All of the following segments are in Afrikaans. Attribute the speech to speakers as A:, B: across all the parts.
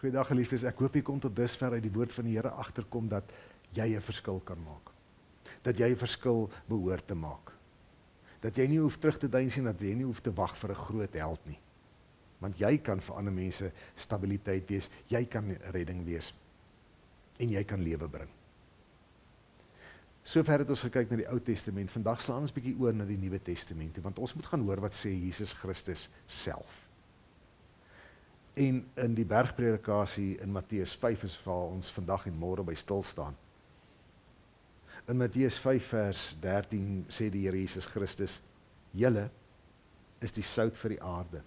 A: Goeiedag geliefdes, ek hoop jy kom tot dusver uit die woord van die Here agterkom dat jy 'n verskil kan maak. Dat jy 'n verskil behoort te maak. Dat jy nie hoef terug te deins nie, dat jy nie hoef te wag vir 'n groot held nie. Want jy kan vir ander mense stabiliteit wees, jy kan redding wees en jy kan lewe bring. Sover het ons gekyk na die Ou Testament, vandag slaan ons 'n bietjie oor na die Nuwe Testament, want ons moet gaan hoor wat sê Jesus Christus self. En in die bergpredikasie in Matteus 5 is waar ons vandag en môre by stil staan. In Matteus 5 vers 13 sê die Here Jesus Christus, julle is die sout vir die aarde.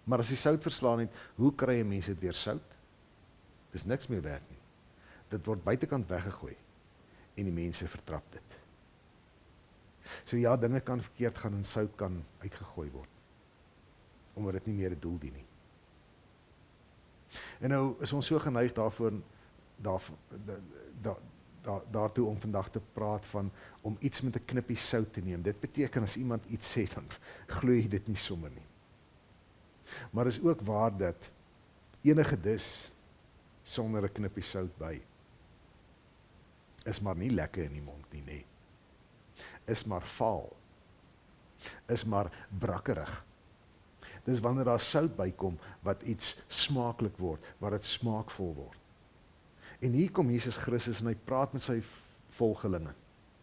A: Maar as die sout verslaan het, hoe kry 'n mens dit weer sout? Dis niks meer werd nie. Dit word buitekant weggegooi en die mense vertrap dit. So ja, dinge kan verkeerd gaan en sout kan uitgegooi word, omdat dit nie meer 'n doel dien nie. En nou is ons so geneig daartoe om vandag te praat van om iets met 'n knippie sout te neem. Dit beteken as iemand iets sê, dan glo jy dit nie sommer nie. Maar is ook waar dat enige dis sonder 'n knippie sout by is maar nie lekker in die mond nie, nee. Is maar vaal. Is maar brakkerig. Dis wanneer daar sout bykom wat iets smaaklik word, wat dit smaakvol word. En hier kom Jesus Christus en hy praat met sy volgelinge.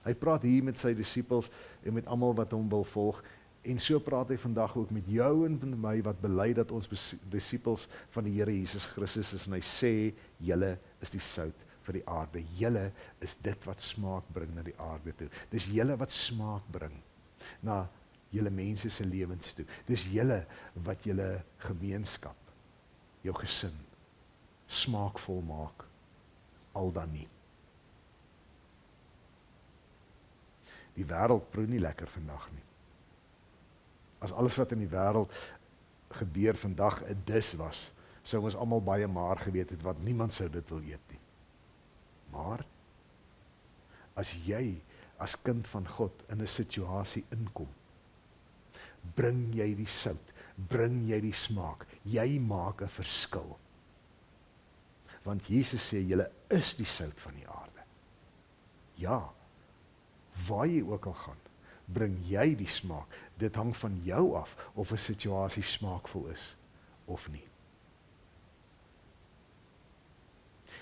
A: Hy praat hier met sy disippels en met almal wat hom wil volg. En so praat hy vandag ook met jou en met my wat bely dat ons disippels van die Here Jesus Christus is. En hy sê, julle is die sout vir die aarde. Julle is dit wat smaak bring na die aarde toe. Dis julle wat smaak bring na julle mense se lewens toe. Dis julle wat julle gemeenskap, jou gesin, smaakvol maak, al dan nie. Die wêreld proe nie lekker vandag nie. As alles wat in die wêreld gebeur vandag 'n dis was, sou ons almal baie maar geweet het, wat niemand sou dit wil eet nie. Maar, as jy as kind van God in 'n situasie inkom, bring jy die sout, bring jy die smaak, jy maak 'n verskil. Want Jesus sê, julle is die sout van die aarde. Ja, waar jy ook al gaan, bring jy die smaak. Dit hang van jou af, of 'n situasie smaakvol is, of nie.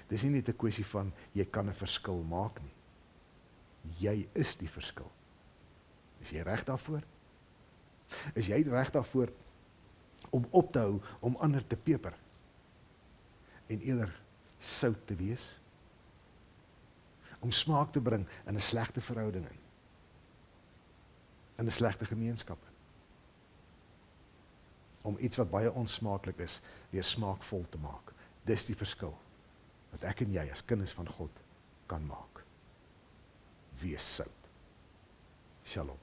A: Dis nie net 'n kwessie van, jy kan 'n verskil maak nie. Jy is die verskil. Is jy reg daarvoor? Is jy reg daarvoor om op te hou, om ander te peper? En eerder sout te wees? Om smaak te bring in 'n slegte verhouding in 'n slegte gemeenskap. Om iets wat baie onsmaaklik is, weer smaakvol te maak. Dis die verskil wat ek en jy as kinders van God kan maak. Wees sout. Shalom.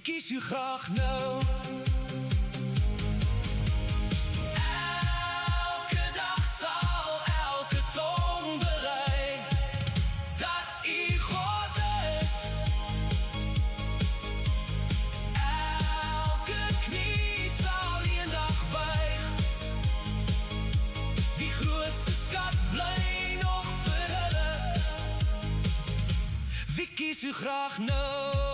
B: Kies u graag nou. Elke dag zal elke tong bely dat u God is. Elke knie zal eendag buig. Die grootste skat bly nog vir hulle. Wie kies u graag nou?